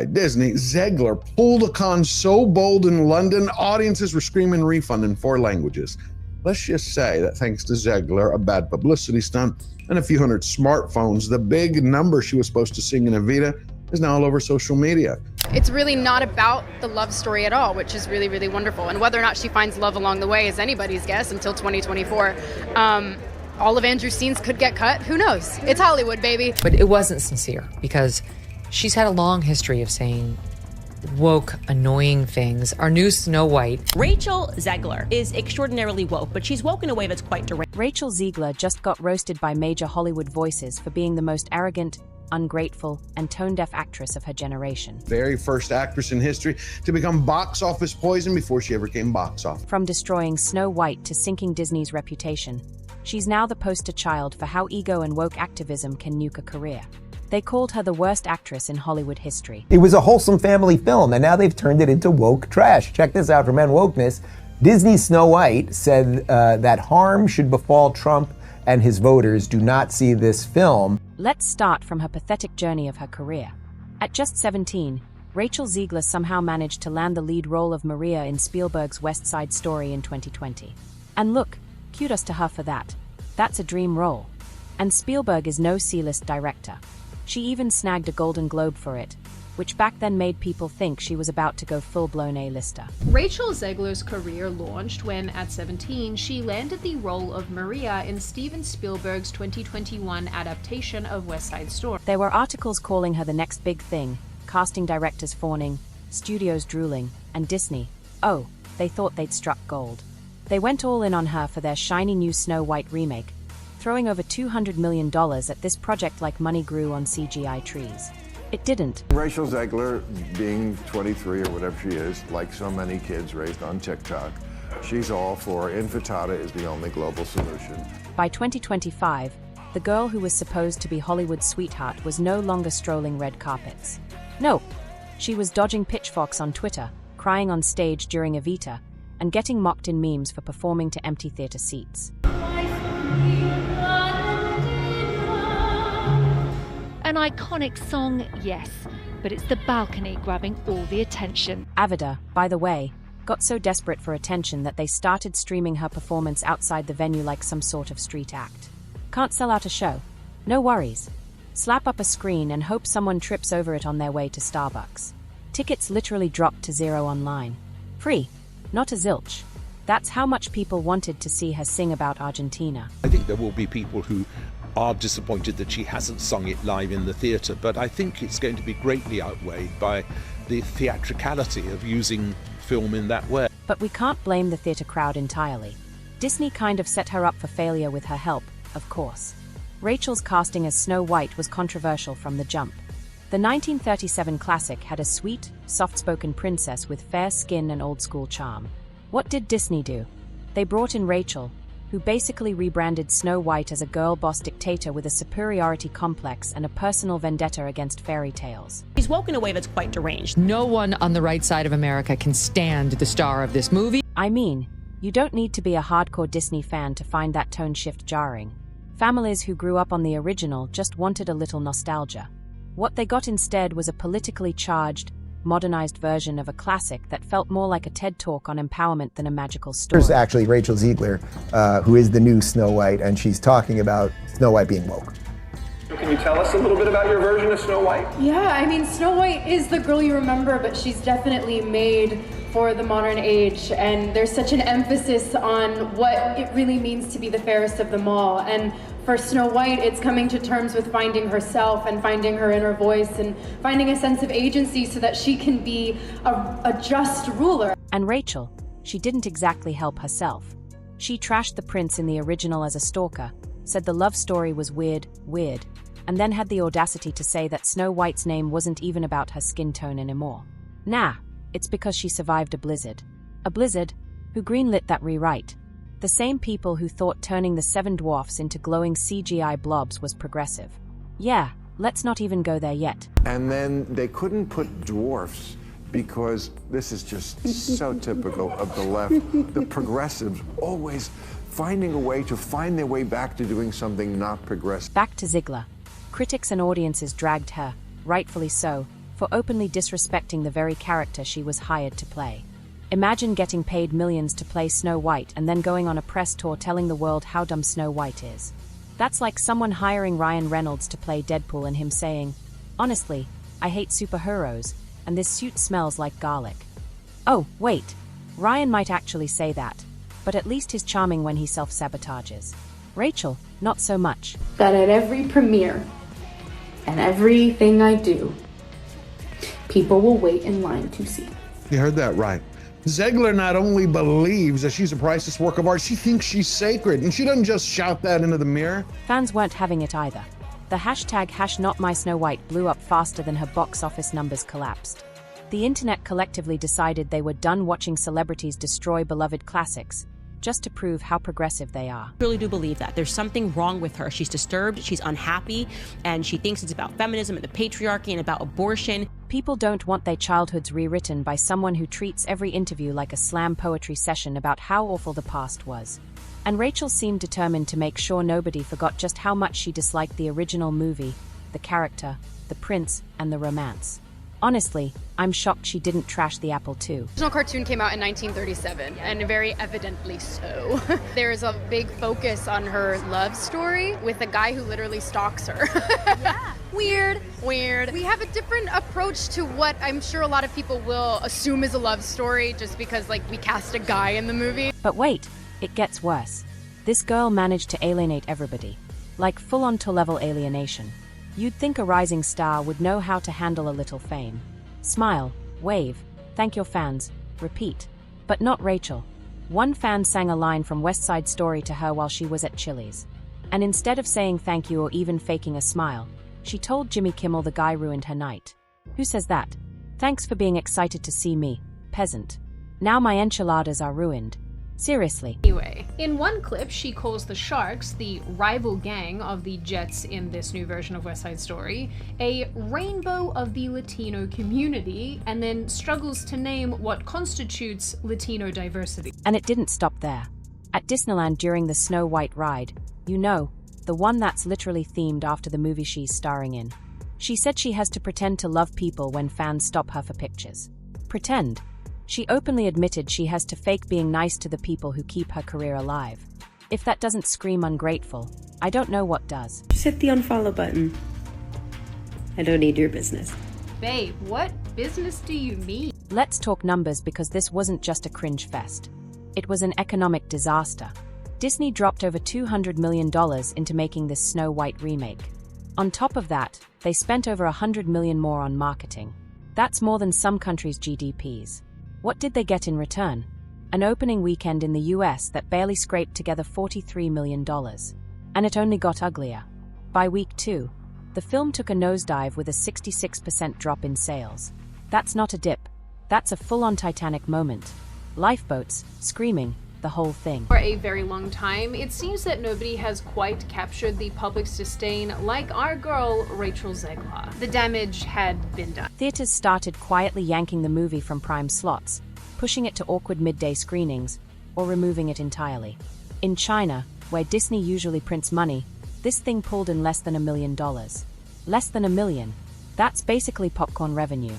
At Disney, Ziegler pulled a con so bold in London, audiences were screaming refund in 4 languages. Let's just say that thanks to Ziegler, a bad publicity stunt, and a few hundred smartphones, the big number she was supposed to sing in Evita is now all over social media. It's really not about the love story at all, which is really, really wonderful. And whether or not she finds love along the way is anybody's guess until 2024. All of Andrew's scenes could get cut. Who knows? It's Hollywood, baby. But it wasn't sincere because she's had a long history of saying woke, annoying things. Our new Snow White. Rachel Ziegler is extraordinarily woke, but she's woke in a way that's quite deranged. Rachel Ziegler just got roasted by major Hollywood voices for being the most arrogant, ungrateful, and tone-deaf actress of her generation. Very first actress in history to become box office poison before she ever came box office. From destroying Snow White to sinking Disney's reputation, she's now the poster child for how ego and woke activism can nuke a career. They called her the worst actress in Hollywood history. It was a wholesome family film, and now they've turned it into woke trash. Check this out from Wokeness. Disney's Snow White said that harm should befall Trump and his voters. Do not see this film. Let's start from her pathetic journey of her career. At just 17, Rachel Ziegler somehow managed to land the lead role of Maria in Spielberg's West Side Story in 2020. And look, kudos to her for that. That's a dream role. And Spielberg is no C-list director. She even snagged a Golden Globe for it, which back then made people think she was about to go full-blown A-lister. Rachel Ziegler's career launched when, at 17, she landed the role of Maria in Steven Spielberg's 2021 adaptation of West Side Story. There were articles calling her the next big thing, casting directors fawning, studios drooling, and Disney, oh, they thought they'd struck gold. They went all in on her for their shiny new Snow White remake, throwing over $200 million at this project like money grew on CGI trees. It didn't. Rachel Ziegler, being 23 or whatever she is, like so many kids raised on TikTok, she's all for infantada is the only global solution. By 2025, the girl who was supposed to be Hollywood's sweetheart was no longer strolling red carpets. No, she was dodging pitchforks on Twitter, crying on stage during Evita, and getting mocked in memes for performing to empty theater seats. An iconic song, yes, but it's the balcony grabbing all the attention. Avida, by the way, got so desperate for attention that they started streaming her performance outside the venue like some sort of street act. Can't sell out a show? No worries. Slap up a screen and hope someone trips over it on their way to Starbucks. Tickets literally dropped to zero online. Free, not a zilch. That's how much people wanted to see her sing about Argentina. I think there will be people who are disappointed that she hasn't sung it live in the theatre, but I think it's going to be greatly outweighed by the theatricality of using film in that way. But we can't blame the theatre crowd entirely. Disney kind of set her up for failure with her help, of course. Rachel's casting as Snow White was controversial from the jump. The 1937 classic had a sweet, soft-spoken princess with fair skin and old-school charm. What did Disney do? They brought in Rachel, who basically rebranded Snow White as a girl boss dictator with a superiority complex and a personal vendetta against fairy tales. She's woke in a way that's quite deranged. No one on the right side of America can stand the star of this movie. I mean, you don't need to be a hardcore Disney fan to find that tone shift jarring. Families who grew up on the original just wanted a little nostalgia. What they got instead was a politically charged, modernized version of a classic that felt more like a TED Talk on empowerment than a magical story. There's actually Rachel Ziegler, who is the new Snow White, and she's talking about Snow White being woke. Can you tell us a little bit about your version of Snow White? Yeah, I mean, Snow White is the girl you remember, but she's definitely made for the modern age, and there's such an emphasis on what it really means to be the fairest of them all. And for Snow White, it's coming to terms with finding herself and finding her inner voice and finding a sense of agency so that she can be a just ruler. And Rachel, she didn't exactly help herself. She trashed the prince in the original as a stalker, said the love story was weird, and then had the audacity to say that Snow White's name wasn't even about her skin tone anymore. Nah, it's because she survived a blizzard. A blizzard who greenlit that rewrite. The same people who thought turning the Seven Dwarfs into glowing CGI blobs was progressive. Yeah, let's not even go there yet. And then they couldn't put dwarfs because this is just so typical of the left. The progressives always finding a way to find their way back to doing something not progressive. Back to Ziegler. Critics and audiences dragged her, rightfully so, for openly disrespecting the very character she was hired to play. Imagine getting paid millions to play Snow White and then going on a press tour telling the world how dumb Snow White is. That's like someone hiring Ryan Reynolds to play Deadpool and him saying, "Honestly, I hate superheroes, and this suit smells like garlic." Oh, wait, Ryan might actually say that, but at least he's charming when he self-sabotages. Rachel, not so much. That at every premiere and everything I do, people will wait in line to see. You heard that right. Ziegler not only believes that she's a priceless work of art, she thinks she's sacred, and she doesn't just shout that into the mirror. Fans weren't having it either. The hashtag #NotMySnowWhite blew up faster than her box office numbers collapsed. The internet collectively decided they were done watching celebrities destroy beloved classics, just to prove how progressive they are. I really do believe that. There's something wrong with her. She's disturbed, she's unhappy, and she thinks it's about feminism and the patriarchy and about abortion. People don't want their childhoods rewritten by someone who treats every interview like a slam poetry session about how awful the past was. And Rachel seemed determined to make sure nobody forgot just how much she disliked the original movie, the character, the prince, and the romance. Honestly, I'm shocked she didn't trash the apple too. The original cartoon came out in 1937, and very evidently so. There's a big focus on her love story with a guy who literally stalks her. Yeah. Weird. We have a different approach to what I'm sure a lot of people will assume is a love story just because, like, we cast a guy in the movie. But wait, it gets worse. This girl managed to alienate everybody, like full-on to-level alienation. You'd think a rising star would know how to handle a little fame. Smile, wave, thank your fans, repeat. But not Rachel. One fan sang a line from West Side Story to her while she was at Chili's. And instead of saying thank you or even faking a smile, she told Jimmy Kimmel the guy ruined her night. Who says that? Thanks for being excited to see me, peasant. Now my enchiladas are ruined. Seriously. Anyway, in one clip, she calls the Sharks, the rival gang of the Jets in this new version of West Side Story, a rainbow of the Latino community, and then struggles to name what constitutes Latino diversity. And it didn't stop there. At Disneyland during the Snow White ride, you know, the one that's literally themed after the movie she's starring in, she said she has to pretend to love people when fans stop her for pictures. Pretend. She openly admitted she has to fake being nice to the people who keep her career alive. If that doesn't scream ungrateful, I don't know what does. Just hit the unfollow button. I don't need your business. Babe, what business do you mean? Let's talk numbers because this wasn't just a cringe fest. It was an economic disaster. Disney dropped over $200 million into making this Snow White remake. On top of that, they spent over $100 million more on marketing. That's more than some countries' GDPs. What did they get in return? An opening weekend in the US that barely scraped together $43 million. And it only got uglier. By week 2, the film took a nosedive with a 66% drop in sales. That's not a dip. That's a full-on Titanic moment. Lifeboats, screaming, the whole thing. For a very long time, it seems that nobody has quite captured the public's disdain like our girl, Rachel Ziegler. The damage had been done. Theaters started quietly yanking the movie from prime slots, pushing it to awkward midday screenings, or removing it entirely. In China, where Disney usually prints money, this thing pulled in less than $1 million. Less than $1 million. That's basically popcorn revenue.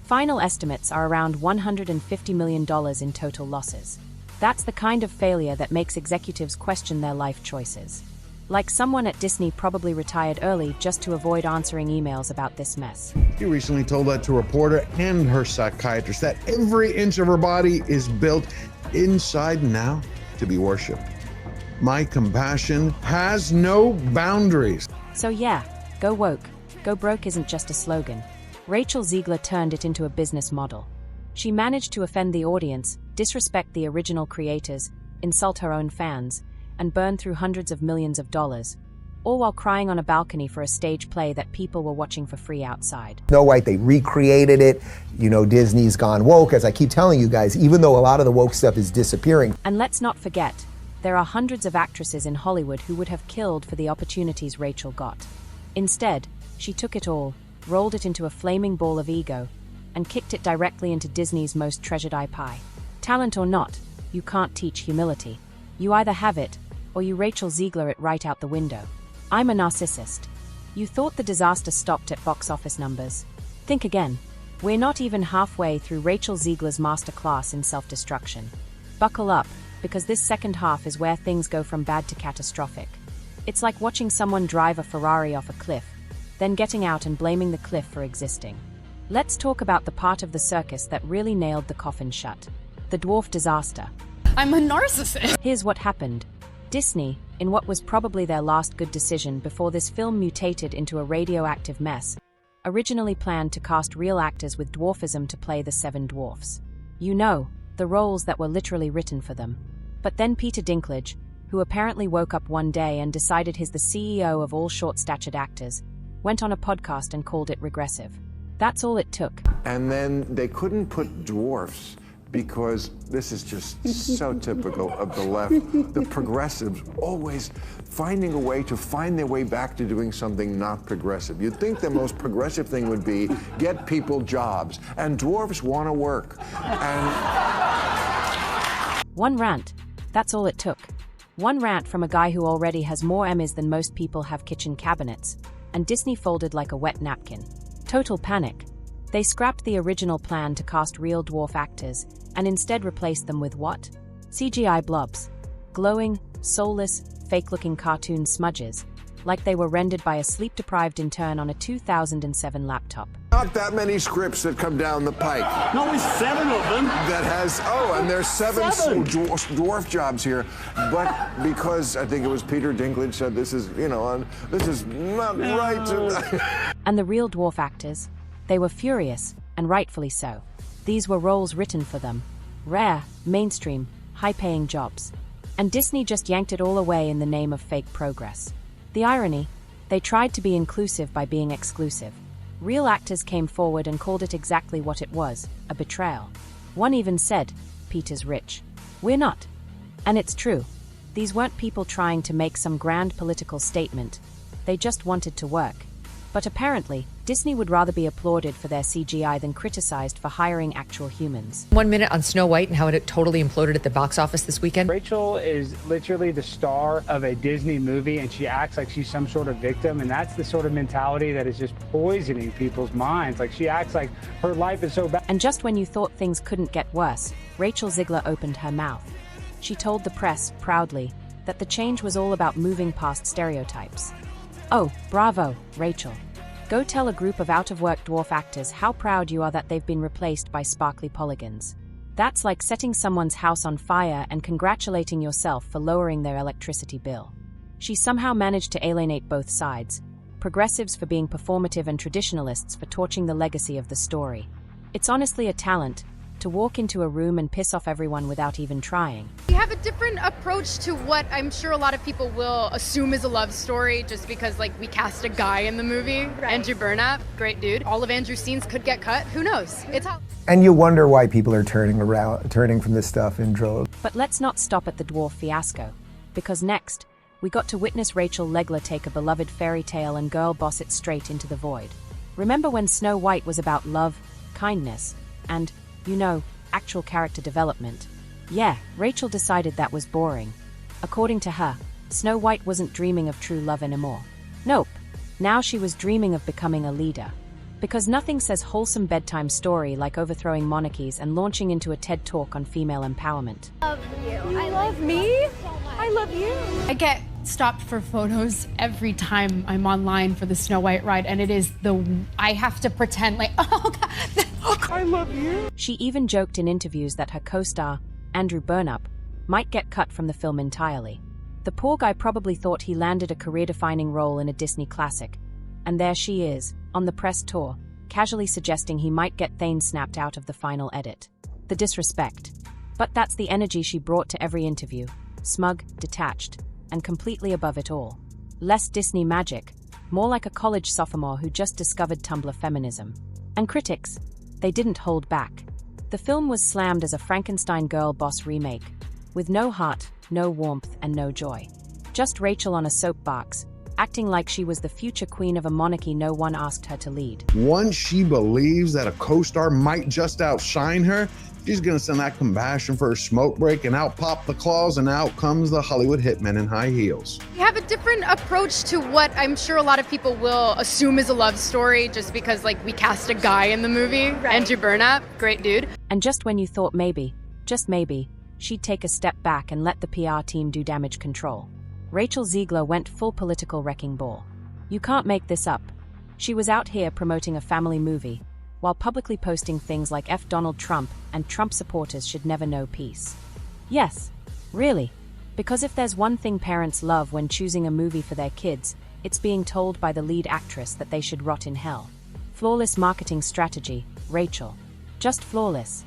Final estimates are around $150 million in total losses. That's the kind of failure that makes executives question their life choices. Like someone at Disney probably retired early just to avoid answering emails about this mess. She recently told that to a reporter and her psychiatrist that every inch of her body is built inside and out to be worshipped. My compassion has no boundaries. So yeah, go woke. Go broke isn't just a slogan. Rachel Ziegler turned it into a business model. She managed to offend the audience, disrespect the original creators, insult her own fans, and burn through hundreds of millions of dollars, all while crying on a balcony for a stage play that people were watching for free outside. Snow White, they recreated it. You know, Disney's gone woke, as I keep telling you guys, even though a lot of the woke stuff is disappearing. And let's not forget, there are hundreds of actresses in Hollywood who would have killed for the opportunities Rachel got. Instead, she took it all, rolled it into a flaming ball of ego, and kicked it directly into Disney's most treasured IP. Talent or not, you can't teach humility. You either have it, or you Rachel Ziegler it right out the window. I'm a narcissist. You thought the disaster stopped at box office numbers. think again. We're not even halfway through Rachel Ziegler's masterclass in self-destruction. Buckle up, because this second half is where things go from bad to catastrophic. It's like watching someone drive a Ferrari off a cliff, then getting out and blaming the cliff for existing. Let's talk about the part of the circus that really nailed the coffin shut. The dwarf disaster. I'm a narcissist. Here's what happened. Disney, in what was probably their last good decision before this film mutated into a radioactive mess, originally planned to cast real actors with dwarfism to play the seven dwarfs. You know, the roles that were literally written for them. But then Peter Dinklage, who apparently woke up one day and decided he's the CEO of all short-statured actors, went on a podcast and called it regressive. That's all it took. And then they couldn't put dwarfs because this is just so typical of the left. The progressives always finding a way to find their way back to doing something not progressive. You'd think the most progressive thing would be get people jobs, and dwarfs want to work. And one rant. That's all it took. One rant from a guy who already has more Emmys than most people have kitchen cabinets, and Disney folded like a wet napkin. Total panic. They scrapped the original plan to cast real dwarf actors and instead replaced them with what? CGI blobs. Glowing, soulless, fake-looking cartoon smudges, like they were rendered by a sleep-deprived intern on a 2007 laptop. not that many scripts that come down the pike. No, it's 7 of them. That has, and there's seven. Dwarf jobs here. But because I think it was Peter Dinklage said this is, this is not right. And the real dwarf actors, they were furious, and rightfully so. These were roles written for them. Rare, mainstream, high-paying jobs. And Disney just yanked it all away in the name of fake progress. The irony, they tried to be inclusive by being exclusive. Real actors came forward and called it exactly what it was, a betrayal. One even said, "Peter's rich. We're not." And it's true. These weren't people trying to make some grand political statement. They just wanted to work. But apparently, Disney would rather be applauded for their CGI than criticized for hiring actual humans. 1 minute on Snow White and how it totally imploded at the box office this weekend. Rachel is literally the star of a Disney movie, and she acts like she's some sort of victim, and that's the sort of mentality that is just poisoning people's minds. Like, she acts like her life is so bad. And just when you thought things couldn't get worse, Rachel Ziegler opened her mouth. She told the press, proudly, that the change was all about moving past stereotypes. Oh, bravo, Rachel. Go tell a group of out-of-work dwarf actors how proud you are that they've been replaced by sparkly polygons. That's like setting someone's house on fire and congratulating yourself for lowering their electricity bill. She somehow managed to alienate both sides, progressives for being performative and traditionalists for torching the legacy of the story. It's honestly a talent, to walk into a room and piss off everyone without even trying. We have a different approach to what I'm sure a lot of people will assume is a love story just because, we cast a guy in the movie. Right. Andrew Burnap, great dude. All of Andrew's scenes could get cut. Who knows? It's how. And you wonder why people are turning from this stuff in droves. But let's not stop at the dwarf fiasco, because next, we got to witness Rachel Ziegler take a beloved fairy tale and girl boss it straight into the void. Remember when Snow White was about love, kindness, and actual character development? Yeah, Rachel decided that was boring. According to her, Snow White wasn't dreaming of true love anymore. Nope. Now she was dreaming of becoming a leader. Because nothing says wholesome bedtime story like overthrowing monarchies and launching into a TED Talk on female empowerment. I love you. I love me? I love you. I get stopped for photos every time I'm online for the Snow White ride, and it is I have to pretend oh God, I love you. She even joked in interviews that her co-star, Andrew Burnap, might get cut from the film entirely. The poor guy probably thought he landed a career-defining role in a Disney classic, and there she is, on the press tour, casually suggesting he might get Thane snapped out of the final edit. The disrespect. But that's the energy she brought to every interview, smug, detached, and completely above it all. Less Disney magic, more like a college sophomore who just discovered Tumblr feminism. And critics, they didn't hold back. The film was slammed as a Frankenstein girl boss remake, with no heart, no warmth, and no joy. Just Rachel on a soapbox, acting like she was the future queen of a monarchy no one asked her to lead. Once she believes that a co-star might just outshine her, she's gonna send that compassion for her smoke break, and out pop the claws, and out comes the Hollywood hitman in high heels. We have a different approach to what I'm sure a lot of people will assume is a love story just because, like, we cast a guy in the movie. Right. Andrew Burnap, great dude. And just when you thought maybe, just maybe, she'd take a step back and let the PR team do damage control, Rachel Ziegler went full political wrecking ball. You can't make this up. She was out here promoting a family movie, while publicly posting things like F Donald Trump and Trump supporters should never know peace. Yes, really. Because if there's one thing parents love when choosing a movie for their kids, it's being told by the lead actress that they should rot in hell. Flawless marketing strategy, Rachel. Just flawless.